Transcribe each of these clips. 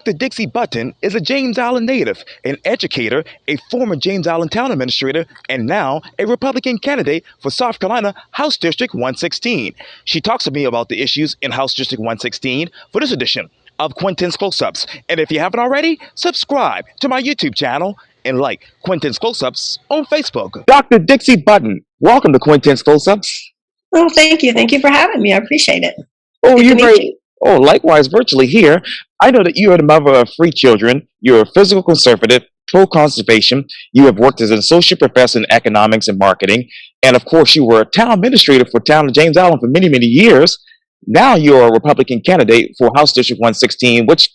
Dr. Dixie Button is a James Island native, an educator, a former James Island town administrator, and now a Republican candidate for South Carolina House District 116. She talks to me about the issues in House District 116 for this edition of Quintin's Close-Ups. And if you haven't already, subscribe to my YouTube channel and like Quintin's Close-Ups on Facebook. Dr. Dixie Button, welcome to Quintin's Close-Ups. Oh, thank you. Thank you for having me. I appreciate it. Oh, you're very... Oh, likewise, virtually here. I know that you are the mother of 3 children. You're a physical conservative, pro-conservation. You have worked as an associate professor in economics and marketing. And of course, you were a town administrator for town of James Island for many, many years. Now you're a Republican candidate for House District 116, which,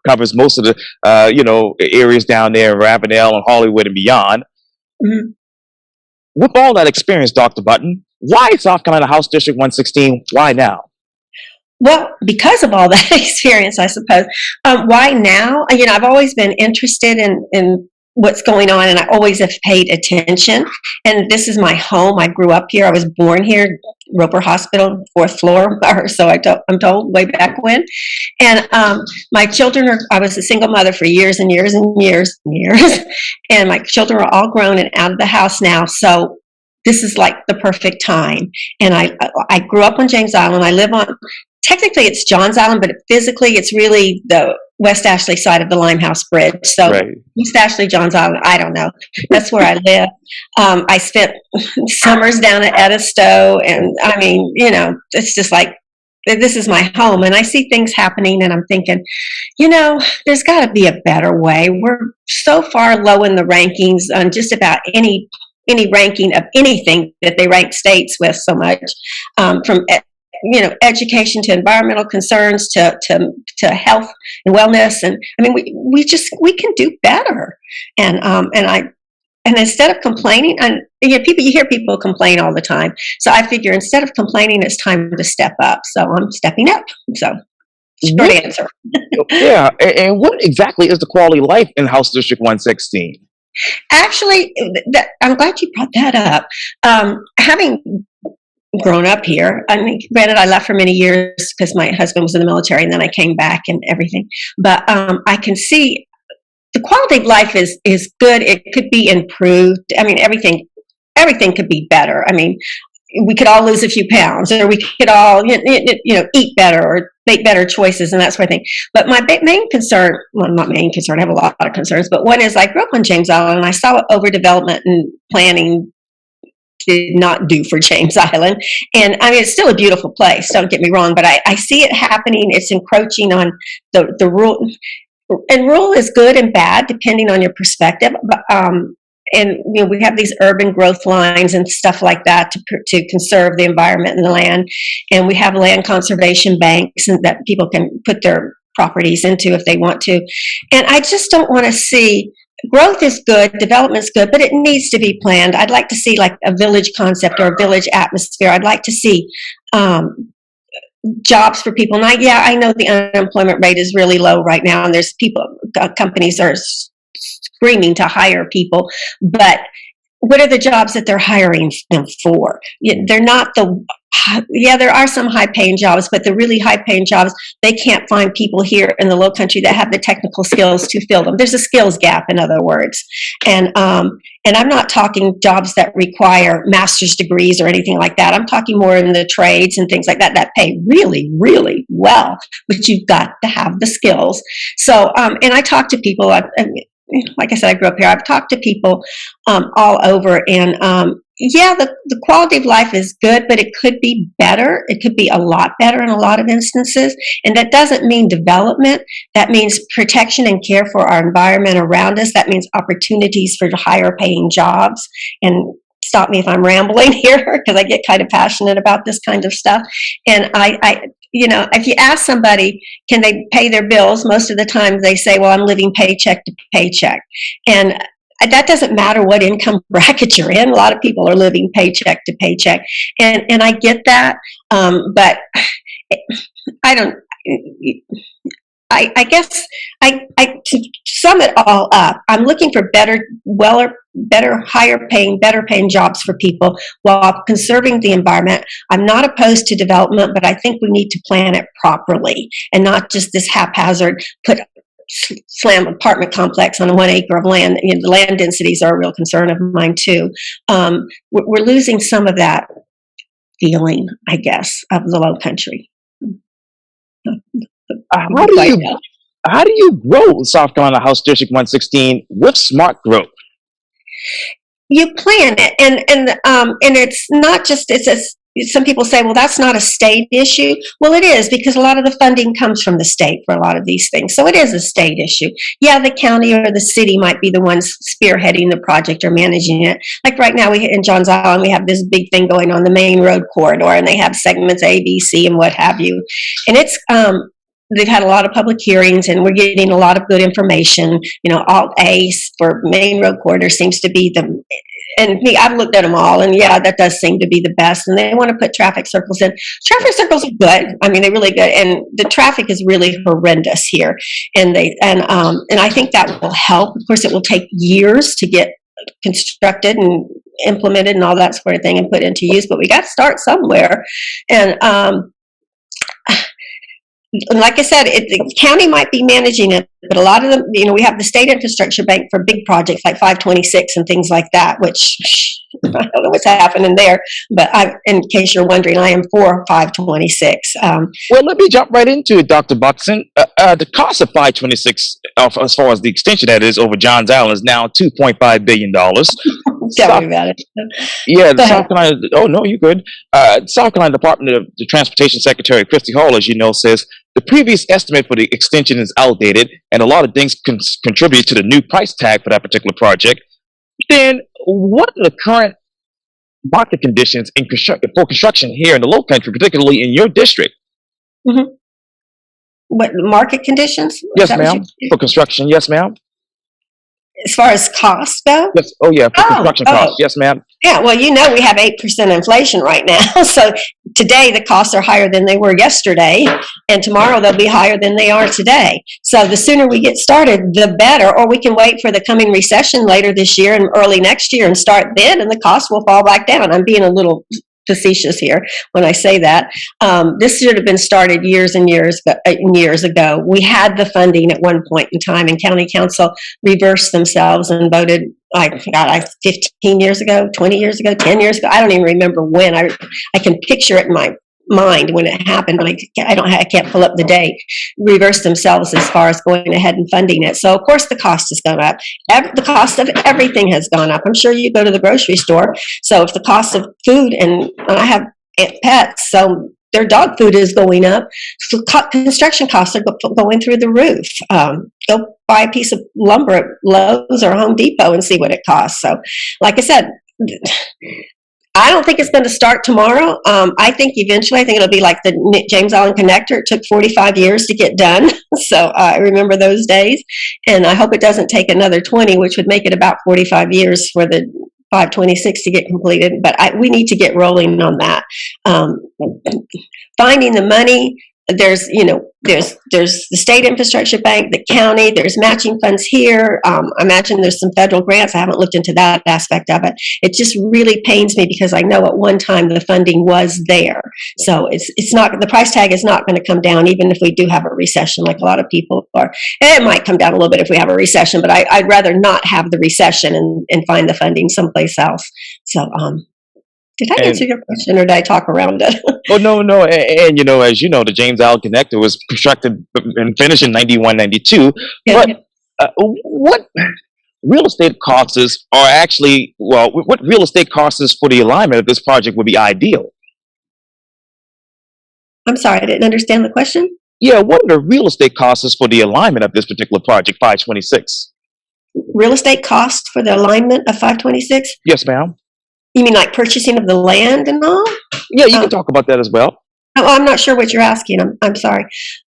covers most of the, areas down there in Ravenel and Hollywood and beyond. Mm-hmm. With all that experience, Dr. Button, why South Carolina House District 116? Why now? Well, because of all that experience, I suppose. Why now? I've always been interested in what's going on, and I always have paid attention. And this is my home. I grew up here. I was born here, Roper Hospital, 4th floor, or so I'm told, way back when. And my children I was a single mother for years and years and years and years. And my children are all grown and out of the house now. So this is like the perfect time. And I grew up on James Island. I live on... Technically, it's Johns Island, but physically, it's really the West Ashley side of the Limehouse Bridge. So, right. East Ashley, Johns Island, I don't know. That's where I live. I spent summers down at Edisto, and it's just like, this is my home. And I see things happening, and I'm thinking, there's got to be a better way. We're so far low in the rankings on just about any ranking of anything that they rank states with so much, from education to environmental concerns to health and wellness, and we can do better. And instead of complaining, and you hear people complain all the time. So I figure instead of complaining, it's time to step up. So I'm stepping up. So short answer. Yeah, and what exactly is the quality of life in House District 116? Actually, I'm glad you brought that up. Having grown up here, granted, I left for many years because my husband was in the military, and then I came back and everything. But I can see the quality of life is good. It could be improved. Everything could be better. We could all lose a few pounds, or we could all eat better or make better choices and that sort of thing. But my main concern, well, not main concern, I have a lot of concerns, but one is I grew up on James Island, and I saw what overdevelopment and planning did not do for James Island. And it's still a beautiful place, don't get me wrong, but I see it happening. It's encroaching on the rule, and rule is good and bad depending on your perspective. And we have these urban growth lines and stuff like that to conserve the environment and the land. And we have land conservation banks and that people can put their properties into if they want to. And I just don't want to see... Growth is good, development's good, but it needs to be planned. I'd like to see like a village concept or a village atmosphere. I'd like to see jobs for people. And I know the unemployment rate is really low right now, and there's companies are screaming to hire people, but what are the jobs that they're hiring them for? They're not there are some high-paying jobs, but the really high-paying jobs, they can't find people here in the Low Country that have the technical skills to fill them. There's a skills gap, in other words. And I'm not talking jobs that require master's degrees or anything like that. I'm talking more in the trades and things like that pay really, really well, but you've got to have the skills. So, and I talk to people, like I said, I grew up here. I've talked to people all over, and the quality of life is good, but it could be better. It could be a lot better in a lot of instances. And that doesn't mean development. That means protection and care for our environment around us. That means opportunities for higher paying jobs. And stop me if I'm rambling here, because I get kind of passionate about this kind of stuff. And if you ask somebody, can they pay their bills? Most of the time they say, well, I'm living paycheck to paycheck. And that doesn't matter what income bracket you're in. A lot of people are living paycheck to paycheck. And I get that. But I don't, I guess to sum it all up, I'm looking for better, higher paying, better paying jobs for people while conserving the environment. I'm not opposed to development, but I think we need to plan it properly and not just this haphazard, put slam apartment complex on 1 acre of land. You know, the land densities are a real concern of mine too. We're losing some of that feeling, I guess, of the low country. How do you grow South Carolina House District 116 with smart growth? You plan it, and it's not just some people say, well, that's not a state issue. Well, it is, because a lot of the funding comes from the state for a lot of these things. So it is a state issue. Yeah, the county or the city might be the ones spearheading the project or managing it. Like right now in Johns Island, we have this big thing going on the main road corridor, and they have segments A, B, C, and what have you. And it's they've had a lot of public hearings, and we're getting a lot of good information. You know, Alt A for main road corridor seems to be I've looked at them all, and yeah, that does seem to be the best. And they want to put traffic circles in. Traffic circles are good. I mean, they're really good, and the traffic is really horrendous here. And I think that will help. Of course, it will take years to get constructed and implemented and all that sort of thing and put into use. But we got to start somewhere. And like I said, the county might be managing it, but a lot of them, you know, we have the state infrastructure bank for big projects like 526 and things like that, which I don't know what's happening there. But in case you're wondering, I am for 526. Well, let me jump right into it, Dr. Buxton. The cost of 526, as far as the extension that is over Johns Island, is now $2.5 billion. Tell me about it. Yeah, the South Carolina. Oh no, you're good. South Carolina Department of the Transportation Secretary Christy Hall, as you know, says the previous estimate for the extension is outdated, and a lot of things contribute to the new price tag for that particular project. Then, what are the current market conditions for construction here in the Low Country, particularly in your district? Mm-hmm. What market conditions? Yes, ma'am. For construction, yes, ma'am. As far as costs go? Yes. Oh, yeah. For construction costs. Yes, ma'am. Yeah. Well, you know, we have 8% inflation right now. So today the costs are higher than they were yesterday, and tomorrow they'll be higher than they are today. So the sooner we get started, the better. Or we can wait for the coming recession later this year and early next year and start then, and the costs will fall back down. I'm being a little facetious here when I say that. This should have been started years and years ago. We had the funding at one point in time, and county council reversed themselves and voted, 15 years ago, 20 years ago, 10 years ago. I don't even remember when. I can picture it in my mind when it happened, but I can't pull up the date. Reversed themselves as far as going ahead and funding it. So of course the cost has gone up. The cost of everything has gone up. I'm sure you go to the grocery store. So if the cost of food, and I have pets, so their dog food is going up. So construction costs are going through the roof. Go buy a piece of lumber at Lowe's or Home Depot and see what it costs. So like I said, I don't think it's going to start tomorrow. I think eventually, it'll be like the James Island Connector. It took 45 years to get done. So I remember those days. And I hope it doesn't take another 20, which would make it about 45 years for the 526 to get completed. But we need to get rolling on that. Finding the money. There's the state infrastructure bank, the county, there's matching funds here. I imagine there's some federal grants. I haven't looked into that aspect of it. It just really pains me because I know at one time the funding was there. So it's not, the price tag is not going to come down even if we do have a recession like a lot of people are. And it might come down a little bit if we have a recession, but I'd rather not have the recession and find the funding someplace else. So, did I answer your question, or did I talk around it? Oh, no. And, as you know, the James Island Connector was constructed and finished in 91, 92. Yeah. But what real estate costs are actually, what real estate costs for the alignment of this project would be ideal? I'm sorry, I didn't understand the question. Yeah, what are the real estate costs for the alignment of this particular project, 526? Real estate costs for the alignment of 526? Yes, ma'am. You mean like purchasing of the land and all? Yeah, you can talk about that as well. I'm not sure what you're asking. I'm sorry.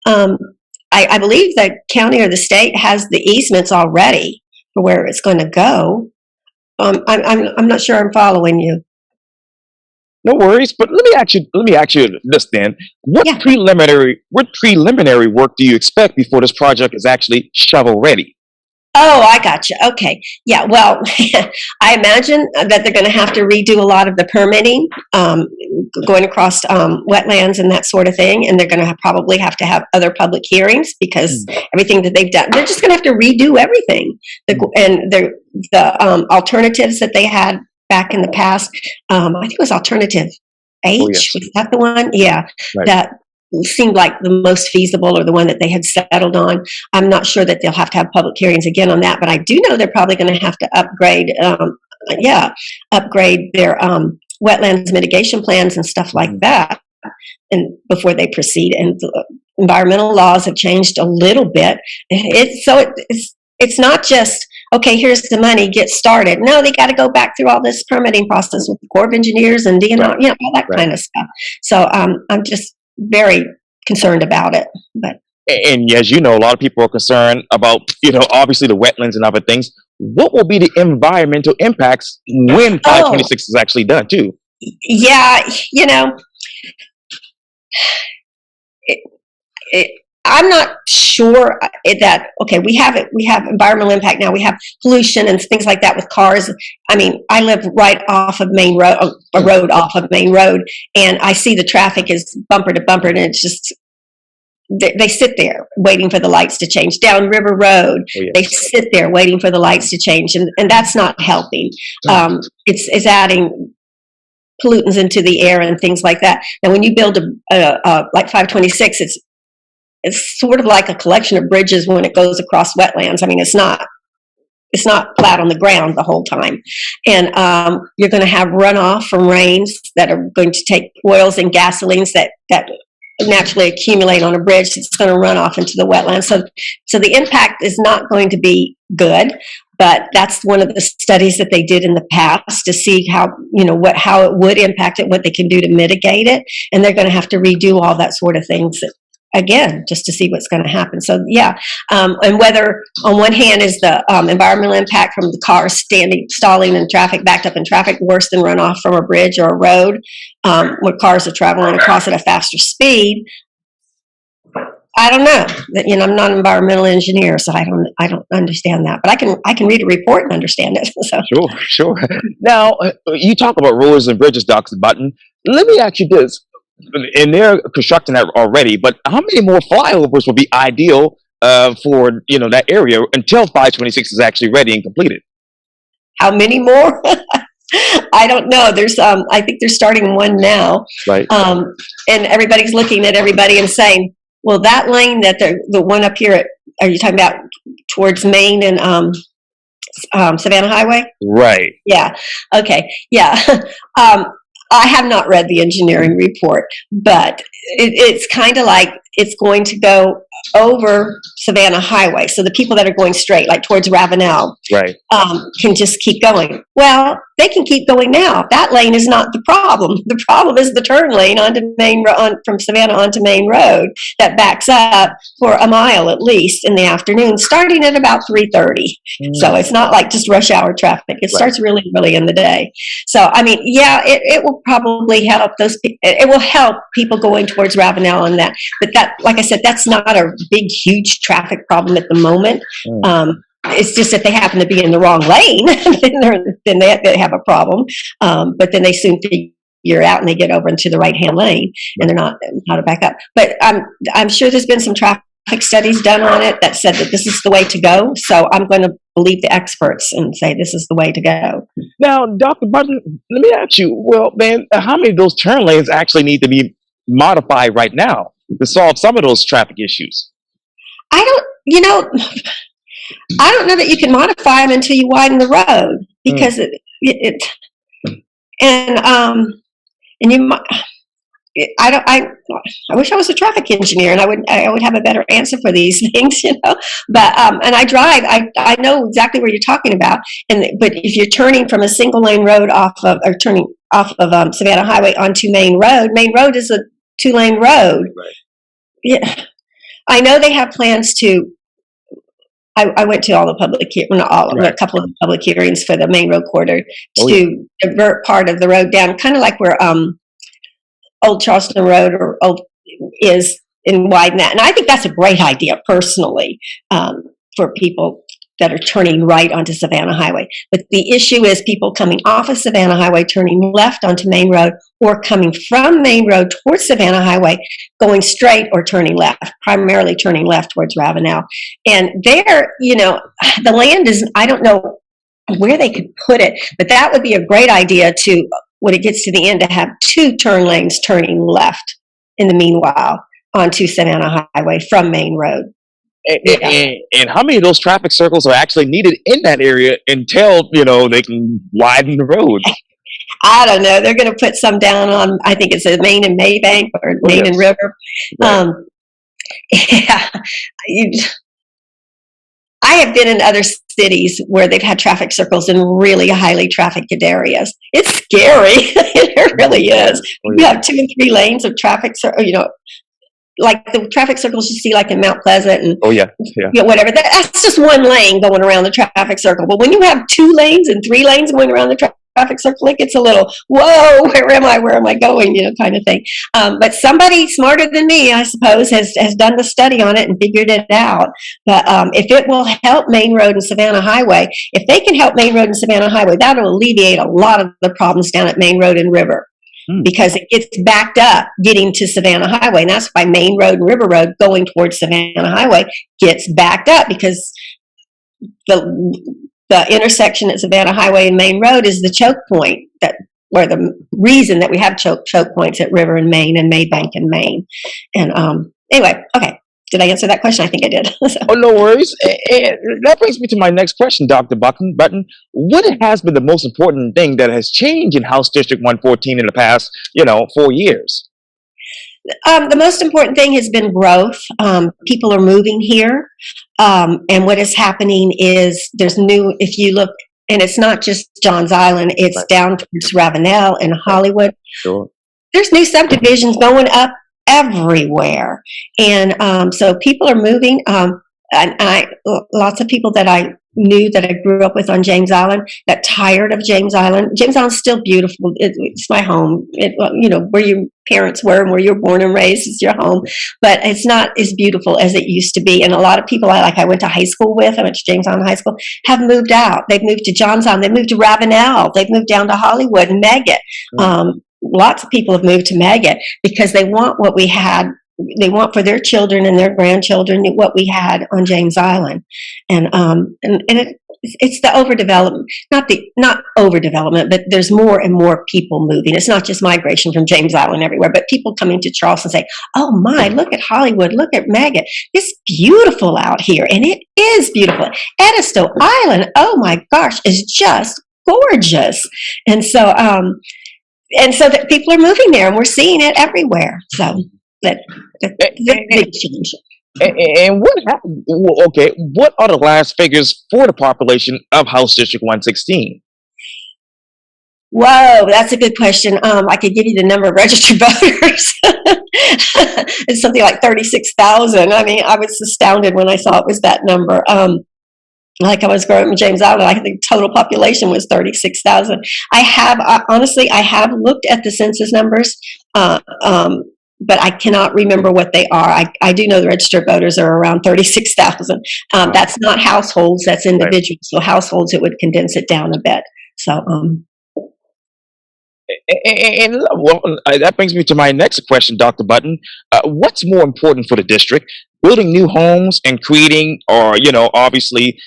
I believe the county or the state has the easements already for where it's going to go. I'm not sure I'm following you. No worries, but let me ask you this then. What preliminary work do you expect before this project is actually shovel ready? Oh, I got you. Okay. Yeah. Well, I imagine that they're going to have to redo a lot of the permitting. going across wetlands and that sort of thing, and they're going to probably have to have other public hearings because everything that they've done, they're just going to have to redo everything. And the alternatives that they had back in the past, I think it was alternative H. Oh, yes. Was that the one? Yeah, Right. that seemed like the most feasible or the one that they had settled on. I'm not sure that they'll have to have public hearings again on that, but I do know they're probably going to have to upgrade their wetlands mitigation plans and stuff like that, and before they proceed. And the environmental laws have changed a little bit. It's not just, okay, here's the money, get started. No, they got to go back through all this permitting process with the Corps of Engineers and DNR, all that kind of stuff. So I'm just very concerned about it. But And as you know, a lot of people are concerned about, obviously the wetlands and other things. What will be the environmental impacts when 526 is actually done, too? Yeah, I'm not sure that, okay, we have environmental impact now. We have pollution and things like that with cars. I mean, I live right off of Main Road, a road off of Main Road, and I see the traffic is bumper to bumper, and it's just, they sit there waiting for the lights to change. Down River Road, they sit there waiting for the lights to change, and that's not helping. It's adding pollutants into the air and things like that. Now, when you build like 526, it's sort of like a collection of bridges when it goes across wetlands. I mean, it's not flat on the ground the whole time. And you're going to have runoff from rains that are going to take oils and gasolines that naturally accumulate on a bridge. It's going to run off into the wetlands. So the impact is not going to be good. But that's one of the studies that they did in the past to see how it would impact it, what they can do to mitigate it. And they're going to have to redo all that sort of things again, just to see what's going to happen. So and whether on one hand is the environmental impact from the cars stalling in traffic, backed up in traffic, worse than runoff from a bridge or a road, where cars are traveling across at a faster speed. I don't know. I'm not an environmental engineer, so I don't understand that. But I can read a report and understand it. So. Sure. Now, you talk about roads and bridges, Dr. Button. Let me ask you this. And they're constructing that already, but how many more flyovers would be ideal for that area until 526 is actually ready and completed? How many more? I don't know. There's I think they're starting one now, right? And everybody's looking at everybody and saying, well, that lane that the one up here are you talking about towards Maine and Savannah Highway? Right. Yeah. Okay. Yeah. I have not read the engineering report, but it's kind of like it's going to go over Savannah Highway. So the people that are going straight, like towards Ravenel, right, can just keep going. Well, they can keep going now. That lane is not the problem. The problem is the turn lane onto from Savannah onto Main Road that backs up for a mile at least in the afternoon, starting at about 3:30. So it's not like just rush hour traffic. It starts really early in the day. So I mean, it will probably help those. It will help people going towards Ravenel and that. But that, like I said, that's not a big, huge traffic problem at the moment. It's just that they happen to be in the wrong lane, then they have a problem. But then they soon figure it out and they get over into the right-hand lane, and they're not how to back up. But I'm sure there's been some traffic studies done on it that said that this is the way to go. So I'm going to believe the experts and say this is the way to go. Now, Dr. Button, let me ask you, well, man, how many of those turn lanes actually need to be modified right now to solve some of those traffic issues? I don't know that you can modify them until you widen the road, because I wish I was a traffic engineer and I would have a better answer for these things, But and I drive, I know exactly what you're talking about. But if you're turning from a single lane road turning off of Savannah Highway onto Main Road is a 2-lane road. Right. Yeah, I know they have plans to. I went to all the a couple of the public hearings for the Main Road corridor to divert part of the road down, kind of like where Old Charleston Road is, and widen that. And I think that's a great idea personally, for people that are turning right onto Savannah Highway. But the issue is people coming off of Savannah Highway, turning left onto Main Road, or coming from Main Road towards Savannah Highway, going straight or turning left, primarily turning left towards Ravenel. And there, the land is, I don't know where they could put it, but that would be a great idea to, when it gets to the end, to have 2 turn lanes turning left in the meanwhile onto Savannah Highway from Main Road. And how many of those traffic circles are actually needed in that area until, they can widen the road? I don't know. They're going to put some down on, I think it's a Main and Maybank or Main and River. Right. Yeah. I have been in other cities where they've had traffic circles in really highly trafficked areas. It's scary. It really is. You have 2 and 3 lanes of traffic, like the traffic circles you see like in Mount Pleasant and whatever. That's just 1 lane going around the traffic circle. But when you have 2 lanes and 3 lanes going around the traffic circle, it gets a little, whoa, where am I going, kind of thing. But somebody smarter than me, I suppose, has done the study on it and figured it out. But if it will help Main Road and Savannah Highway, if they can help Main Road and Savannah Highway, that'll alleviate a lot of the problems down at Main Road and River. Because it gets backed up getting to Savannah Highway. And that's why Main Road and River Road going towards Savannah Highway gets backed up, because the intersection at Savannah Highway and Main Road is the choke point, where the reason that we have choke points at River and Main and Maybank and Main. And anyway, okay. Did I answer that question? I think I did. Oh, no worries. And that brings me to my next question, Dr. Button. What has been the most important thing that has changed in House District 114 in the past, 4 years? The most important thing has been growth. People are moving here. And what is happening is if you look, and it's not just Johns Island, it's down towards Ravenel and Hollywood. Sure. There's new subdivisions going up everywhere, and so people are moving. And lots of people that I knew that I grew up with on James Island got tired of James Island. James Island's still beautiful. It's my home. Where your parents were and where you were born and raised is your home, but it's not as beautiful as it used to be. And a lot of people I went to high school with, I went to James Island High School, have moved out. They've moved to Johns Island. They've moved to Ravenel. They've moved down to Hollywood and Megget. Lots of people have moved to Megget because they want what we had. They want for their children and their grandchildren what we had on James Island, and it's the overdevelopment, not overdevelopment, but there's more and more people moving. It's not just migration from James Island everywhere, but people coming to Charleston say, "Oh my, look at Hollywood, look at Megget. It's beautiful out here," and it is beautiful. Edisto Island, oh my gosh, is just gorgeous, and so that people are moving there, and we're seeing it everywhere. So. That's a big change. And what happened? Okay, what are the last figures for the population of House District 116? Whoa, that's a good question. I could give you the number of registered voters. It's something like 36,000. I mean, I was astounded when I saw it was that number. Like I was growing up in James Island, I think the total population was 36,000. I have looked at the census numbers. But I cannot remember what they are. I do know the registered voters are around 36,000. That's not households, that's individuals. So households, it would condense it down a bit. So, that brings me to my next question, Dr. Button. What's more important for the district? Building new homes and creating, or, obviously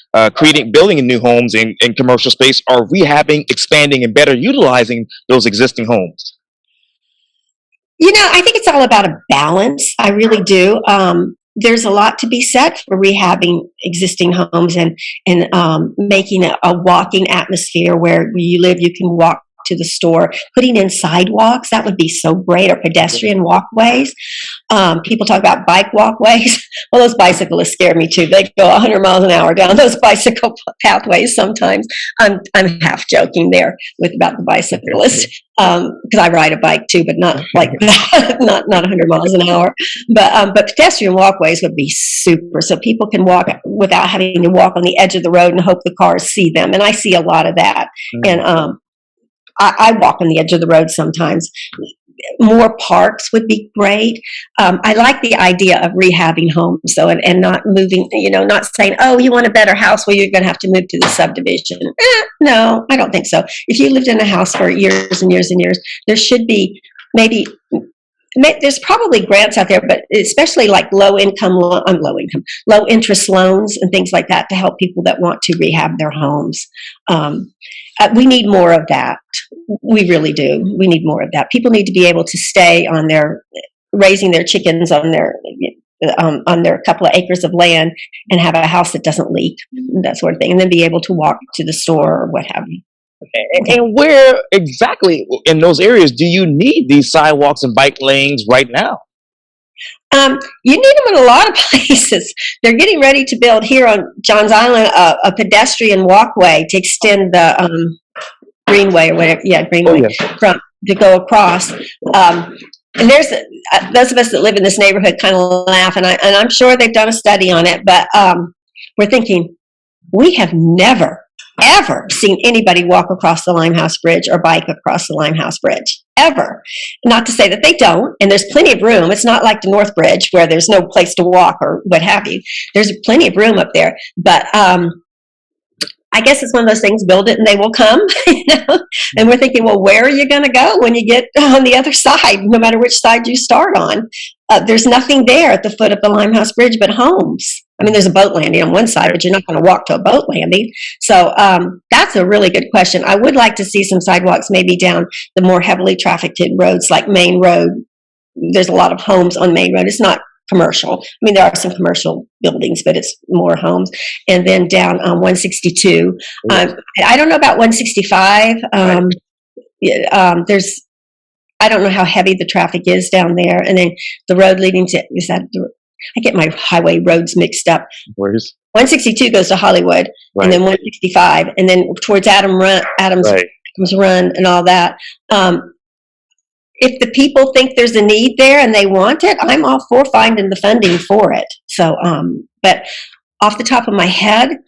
building new homes in commercial space, or rehabbing, expanding, and better utilizing those existing homes? I think it's all about a balance. I really do. There's a lot to be said for rehabbing existing homes and making a walking atmosphere where you live, you can walk to the store, putting in sidewalks, that would be so great, or pedestrian walkways. People talk about bike walkways. Well, those bicyclists scare me too. They go 100 miles an hour down those bicycle pathways sometimes. I'm half joking there about the bicyclists, because I ride a bike too, but not like that, not 100 miles an hour. But pedestrian walkways would be super, so people can walk without having to walk on the edge of the road and hope the cars see them. And I see a lot of that. And I walk on the edge of the road sometimes. more parks would be great. I like the idea of rehabbing homes, though, and not moving, not saying, oh, you want a better house, well, you're going to have to move to the subdivision. No, I don't think so. If you lived in a house for years and years and years, there should be there's probably grants out there, but especially like low interest loans and things like that to help people that want to rehab their homes. We need more of that. We really do. We need more of that. People need to be able to stay on raising their chickens on their couple of acres of land and have a house that doesn't leak, that sort of thing, and then be able to walk to the store or what have you. And where exactly in those areas do you need these sidewalks and bike lanes right now? You need them in a lot of places. They're getting ready to build here on Johns Island a pedestrian walkway to extend the greenway or whatever. Yeah, greenway to go across. And there's those of us that live in this neighborhood kind of laugh, and I'm sure they've done a study on it, but we're thinking we have never ever seen anybody walk across the Limehouse Bridge or bike across the Limehouse Bridge, ever. Not to say that they don't, and there's plenty of room. It's not like the North Bridge where there's no place to walk or what have you. There's plenty of room up there, but I guess it's one of those things, build it and they will come, And we're thinking, well, where are you going to go when you get on the other side, no matter which side you start on? There's nothing there at the foot of the Limehouse Bridge but homes. I mean, there's a boat landing on one side, but you're not going to walk to a boat landing. So that's a really good question. I would like to see some sidewalks maybe down the more heavily trafficked roads like Main Road. There's a lot of homes on Main Road. It's not commercial. I mean, there are some commercial buildings, but it's more homes. And then down 162. I don't know about 165. I don't know how heavy the traffic is down there. And then the road leading to, I get my highway roads mixed up. Where's 162 goes to Hollywood, and then 165, and then towards Adams Run and all that. If the people think there's a need there and they want it, I'm all for finding the funding for it. So, but off the top of my head,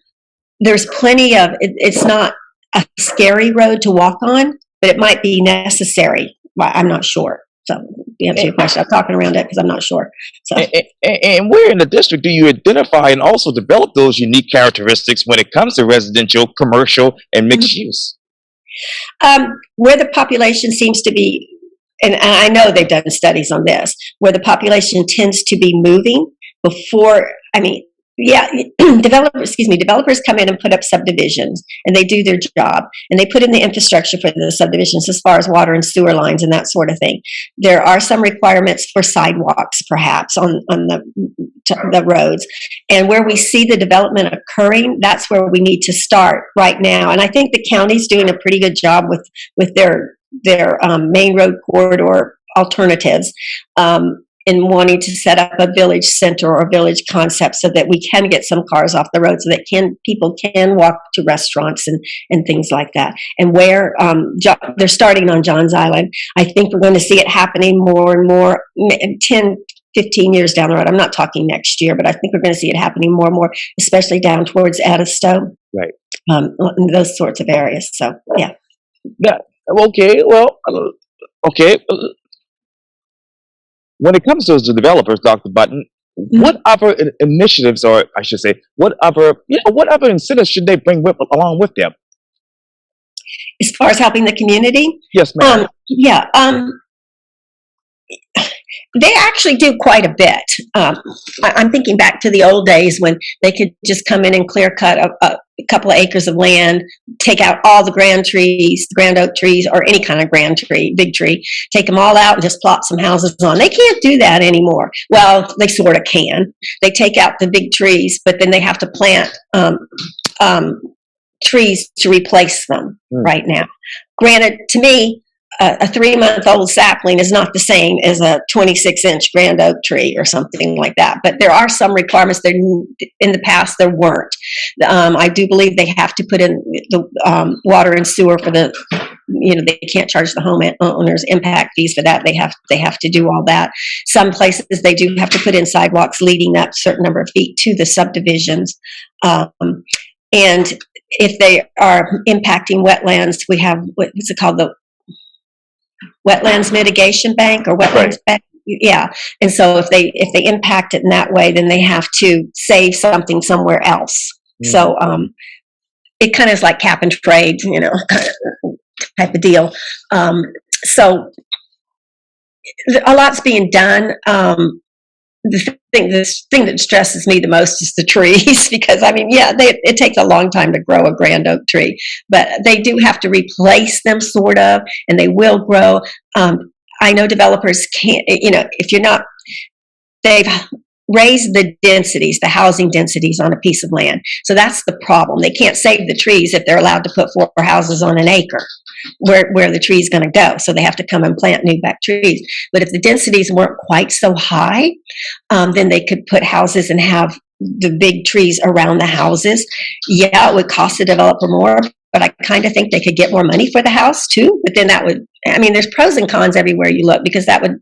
there's plenty of, it's not a scary road to walk on, but it might be necessary. I'm not sure. So to answer your question, I'm talking around it because I'm not sure. So, and where in the district do you identify and also develop those unique characteristics when it comes to residential, commercial, and mixed use? Where the population seems to be, and I know they've done studies on this, where the population tends to be moving before, developers come in and put up subdivisions, and they do their job, and they put in the infrastructure for the subdivisions as far as water and sewer lines and that sort of thing. There are some requirements for sidewalks, perhaps, on the roads. And where we see the development occurring, that's where we need to start right now. And I think the county's doing a pretty good job with their main road corridor alternatives. In wanting to set up a village center or village concept so that we can get some cars off the road so that people can walk to restaurants and things like that. And where they're starting on Johns Island, I think we're going to see it happening more and more 10, 15 years down the road. I'm not talking next year, but I think we're going to see it happening more and more, especially down towards Edisto. Right. Those sorts of areas. So, yeah. Yeah. Okay. Well, okay. When it comes to the developers, Dr. Button, what other initiatives, or I should say, what other incentives should they bring along with them? As far as helping the community? Yes, ma'am. They actually do quite a bit. I'm thinking back to the old days when they could just come in and clear cut a couple of acres of land, take out all the grand oak trees, or any kind of grand tree, big tree, take them all out and just plop some houses on. They can't do that anymore. Well, they sort of can. They take out the big trees, but then they have to plant trees to replace them right now. Granted, to me, a 3-month-old sapling is not the same as a 26-inch grand oak tree or something like that. But there are some requirements that in the past there weren't. I do believe they have to put in the water and sewer for the, they can't charge the homeowners impact fees for that. They have to do all that. Some places they do have to put in sidewalks leading up a certain number of feet to the subdivisions. And if they are impacting wetlands, we have what's it called, wetlands mitigation bank or Right. wetlands bank. Yeah. And so if they impact it in that way, then they have to save something somewhere else. So it kind of is like cap and trade, type of deal. So a lot's being done. The thing that stresses me the most is the trees, because it takes a long time to grow a grand oak tree, but they do have to replace them sort of, and they will grow. I know developers can't, if you're not, they've raised the densities, the housing densities on a piece of land. So that's the problem. They can't save the trees if they're allowed to put 4 houses on an acre where the tree's going to go. So they have to come and plant new back trees. But if the densities weren't quite so high, then they could put houses and have the big trees around the houses. Yeah, it would cost the developer more, but I kind of think they could get more money for the house too. But then there's pros and cons everywhere you look, because that would,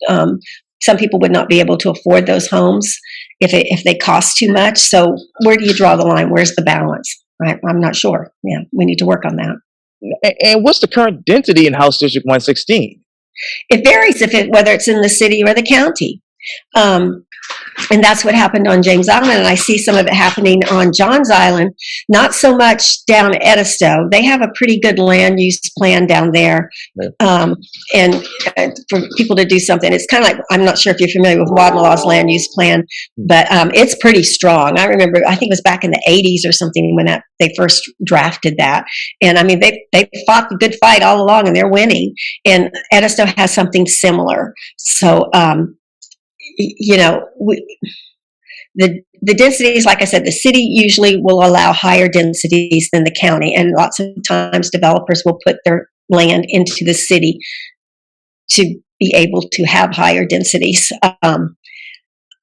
some people would not be able to afford those homes if they cost too much. So where do you draw the line? Where's the balance? Right? I'm not sure. Yeah, we need to work on that. And what's the current density in House District 116? It varies whether it's in the city or the county. And that's what happened on James Island, and I see some of it happening on Johns Island, not so much down at Edisto. They have a pretty good land use plan down there, and for people to do something. It's kind of like, I'm not sure if you're familiar with Wadmalaw's land use plan, but it's pretty strong. I remember, I think it was back in the 80s or something when they first drafted that, and they fought the good fight all along, and they're winning. And Edisto has something similar. So the densities, like I said, the city usually will allow higher densities than the county, and lots of times developers will put their land into the city to be able to have higher densities. I'm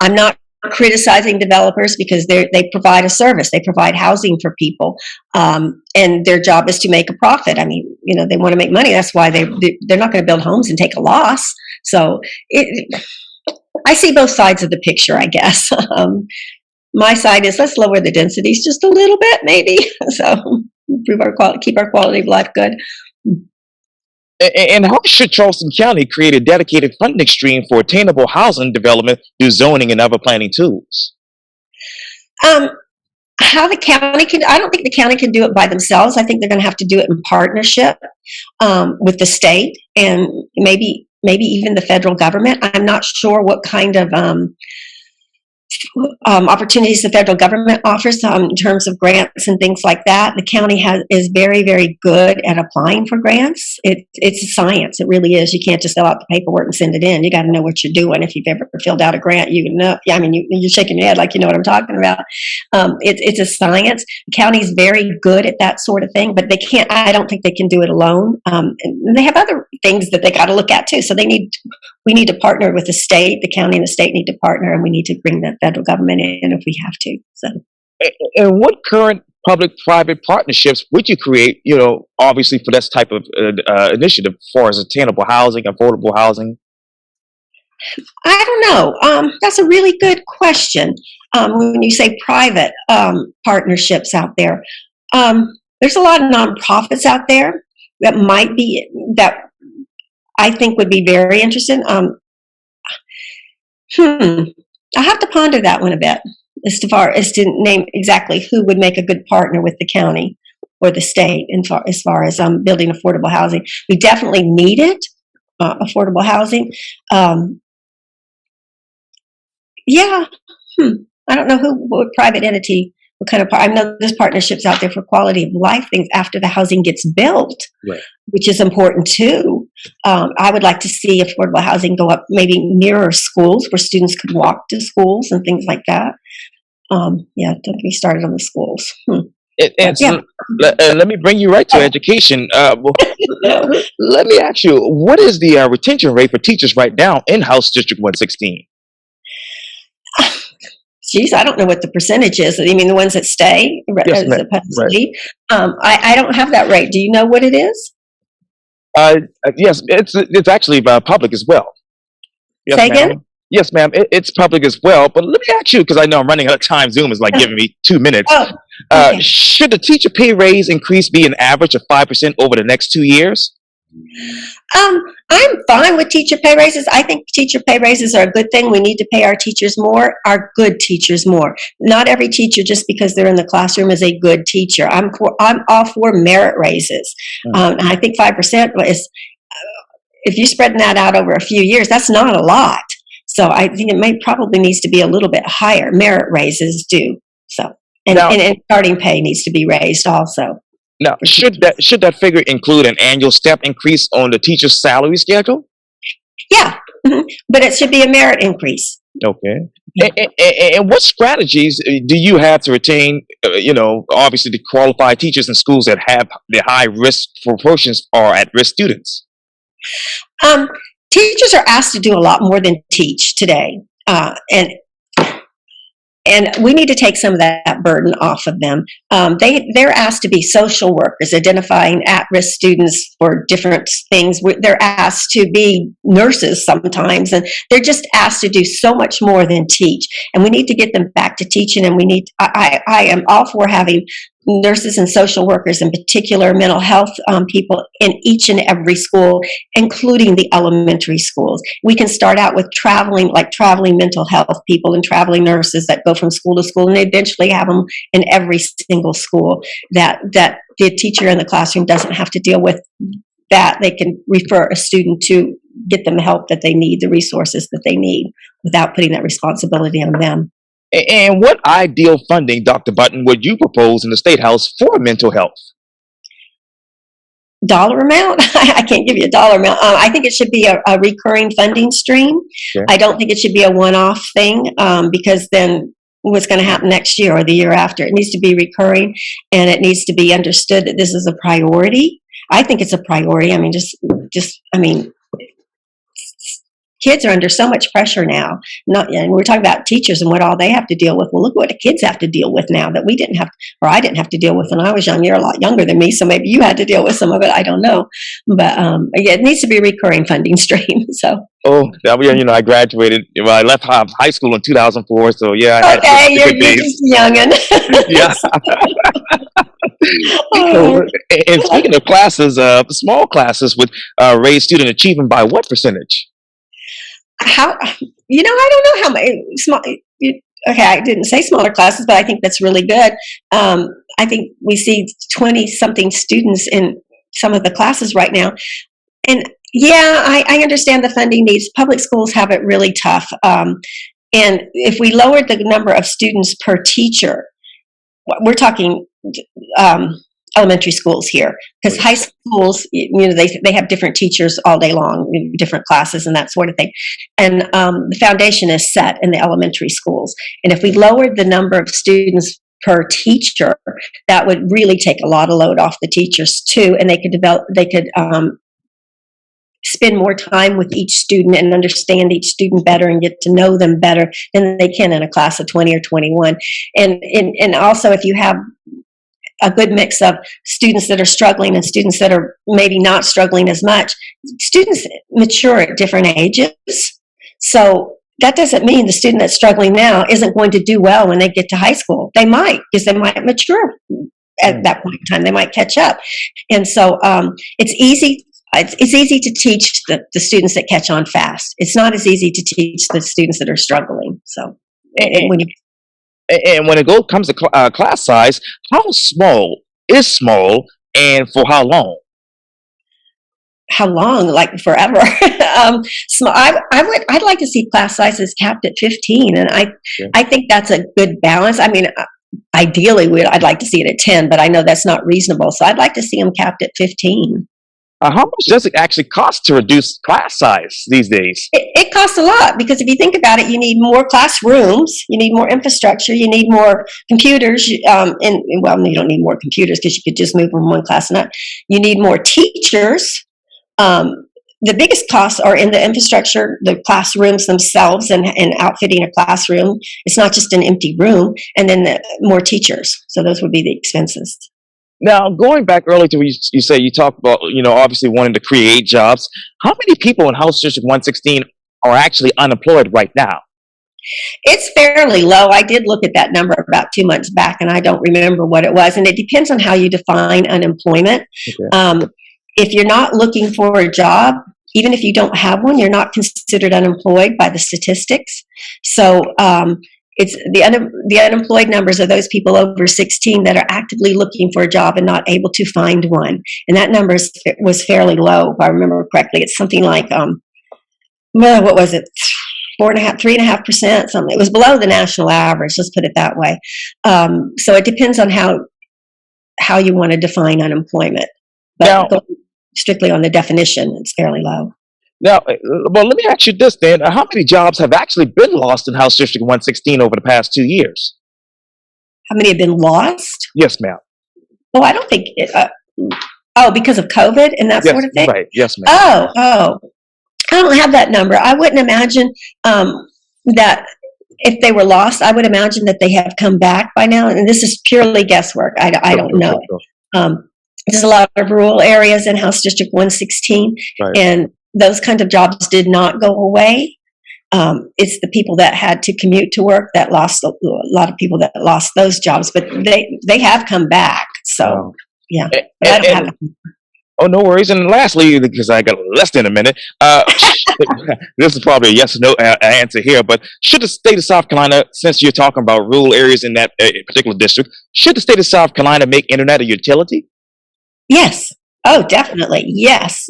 not criticizing developers, because they provide a service, they provide housing for people, and their job is to make a profit. They want to make money. That's why they're not going to build homes and take a loss. So I see both sides of the picture, I guess. My side is, let's lower the densities just a little bit, maybe, so improve our quality, keep our quality of life good. And how should Charleston County create a dedicated funding stream for attainable housing development through zoning and other planning tools? How the county can, I don't think the county can do it by themselves. I think they're going to have to do it in partnership with the state, and maybe even the federal government. I'm not sure what kind of opportunities the federal government offers in terms of grants and things like that. The county is very, very good at applying for grants. It's a science. It really is. You can't just fill out the paperwork and send it in. You got to know what you're doing. If you've ever filled out a grant, you know. Yeah, you're shaking your head like you know what I'm talking about. It's a science. The county's very good at that sort of thing, but they can't. I don't think they can do it alone. And they have other things that they got to look at too. So we need to partner with the state. The county and the state need to partner, and we need to bring the federal government in if we have to. So, and what current public-private partnerships would you create? Obviously for this type of initiative, as far as attainable housing, affordable housing. I don't know. That's a really good question. When you say private partnerships out there, there's a lot of nonprofits out there that I think would be very interested. I have to ponder that one a bit, as far as to name exactly who would make a good partner with the county or the state as far as building affordable housing. We definitely need it, affordable housing. Yeah, I don't know what private entity, what kind of I know there's partnerships out there for quality of life things after the housing gets built, right, which is important too. I would like to see affordable housing go up maybe nearer schools where students could walk to schools and things like that. Don't get me started on the schools. Let me bring you right to education. Let me ask you, what is the retention rate for teachers right now in House District 116? Geez, I don't know what the percentage is. The ones that stay Yes, as opposed to leave? I don't have that rate. Do you know what it is? Yes, it's actually public as well. Yes, Say ma'am. again? Yes, ma'am. It's public as well. But let me ask you, because I know I'm running out of time. Zoom is like giving me 2 minutes. Oh, okay. Should the teacher pay raise increase be an average of 5% over the next 2 years? I'm fine with teacher pay raises. I think teacher pay raises are a good thing. We need to pay our teachers more, our good teachers more. Not every teacher, just because they're in the classroom, is a good teacher. I'm all for merit raises. And I think 5% is, if you're spreading that out over a few years, that's not a lot. So I think it probably needs to be a little bit higher. Merit raises do. So, and starting pay needs to be raised also. Now, should that figure include an annual step increase on the teacher's salary schedule? Yeah, but it should be a merit increase. Okay. Yeah. And what strategies do you have to retain, obviously the qualified teachers in schools that have the high risk proportions or at-risk students? Teachers are asked to do a lot more than teach today. And we need to take some of that burden off of them. They're asked to be social workers, identifying at-risk students for different things. They're asked to be nurses sometimes, and they're just asked to do so much more than teach. And we need to get them back to teaching, and I am all for having nurses and social workers, in particular mental health people, in each and every school, including the elementary schools. We can start out with traveling mental health people and traveling nurses that go from school to school, and eventually have them in every single school, that the teacher in the classroom doesn't have to deal with that. They can refer a student to get them the help that they need, the resources that they need, without putting that responsibility on them. And what ideal funding, Dr. Button, would you propose in the State House for mental health? Dollar amount? I can't give you a dollar amount. I think it should be a recurring funding stream. Okay. I don't think it should be a one-off thing, because then what's going to happen next year or the year after? It needs to be recurring, and it needs to be understood that this is a priority. I think it's a priority. I mean, kids are under so much pressure now. And we're talking about teachers and what all they have to deal with. Well, look what the kids have to deal with now that we didn't have, or I didn't have to deal with when I was young. You're a lot younger than me, so maybe you had to deal with some of it. I don't know, but yeah, it needs to be a recurring funding stream. So. Oh, I graduated. Well, I left high school in 2004. So yeah. Okay, you're just youngin'. Yeah. And speaking of classes, small classes would raise student achievement by what percentage? I don't know how many small. Okay, I didn't say smaller classes, but I think that's really good. I think we see 20-something students in some of the classes right now, and yeah, I understand the funding needs. Public schools have it really tough, and if we lowered the number of students per teacher, we're talking elementary schools here, because high schools, they have different teachers all day long, different classes and that sort of thing. And the foundation is set in the elementary schools. And if we lowered the number of students per teacher, that would really take a lot of load off the teachers too. And they could spend more time with each student and understand each student better and get to know them better than they can in a class of 20 or 21. And also, if you have a good mix of students that are struggling and students that are maybe not struggling as much, students mature at different ages. So that doesn't mean the student that's struggling now isn't going to do well when they get to high school. They might, because they might mature at that point in time. They might catch up. And so it's easy to teach the students that catch on fast. It's not as easy to teach the students that are struggling. So and when it comes to class size, how small is small, and for how long? How long? Like forever. I'd like to see class sizes capped at 15, and I think that's a good balance. I mean, ideally, I'd like to see it at 10, but I know that's not reasonable. So I'd like to see them capped at 15. How much does it actually cost to reduce class size these days? It costs a lot, because if you think about it, you need more classrooms, you need more infrastructure, you need more computers, you don't need more computers because you could just move from one class to another. You need more teachers. The biggest costs are in the infrastructure, the classrooms themselves, and outfitting a classroom. It's not just an empty room, and then more teachers. So those would be the expenses. Now, going back earlier to what you say, you talked about, obviously wanting to create jobs. How many people in House District 116 are actually unemployed right now? It's fairly low. I did look at that number about 2 months back, and I don't remember what it was. And it depends on how you define unemployment. Okay. if you're not looking for a job, even if you don't have one, you're not considered unemployed by the statistics. So it's the unemployed numbers are those people over 16 that are actively looking for a job and not able to find one. And that number was fairly low, if I remember correctly. It's something like, what was it? 3.5%, something. It was below the national average. Let's put it that way. So it depends on how you want to define unemployment. But Now, going strictly on the definition, it's fairly low. Now, well, let me ask you this then. How many jobs have actually been lost in House District 116 over the past 2 years? How many have been lost? Yes, ma'am. Oh, I don't think because of COVID and that sort of thing? Right. Yes, ma'am. Oh. I don't have that number. I wouldn't imagine that if they were lost, I would imagine that they have come back by now. And this is purely guesswork. I don't know. There's a lot of rural areas in House District 116, Right. and those kinds of jobs did not go away. It's the people that had to commute to work that lost, a lot of people that lost those jobs, but they have come back. So, yeah. But I don't have Oh, no worries. And lastly, because I got less than a minute, this is probably a yes or no answer here, but should the state of South Carolina, since you're talking about rural areas in that particular district, should the state of South Carolina make internet a utility? Yes. Oh, definitely. Yes.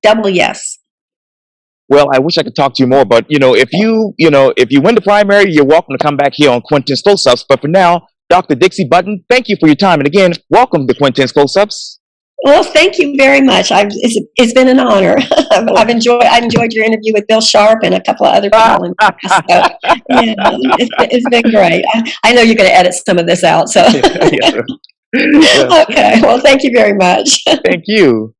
Double yes. Well, I wish I could talk to you more, but if you win the primary, you're welcome to come back here on Quintin's Close-Ups. But for now, Dr. Dixie Button, thank you for your time, and again, welcome to Quintin's Close-Ups. Well, thank you very much. It's been an honor. I enjoyed your interview with Bill Sharp and a couple of other people. It's been great. I know you're going to edit some of this out. So Yes, sir. okay. Well, thank you very much. Thank you.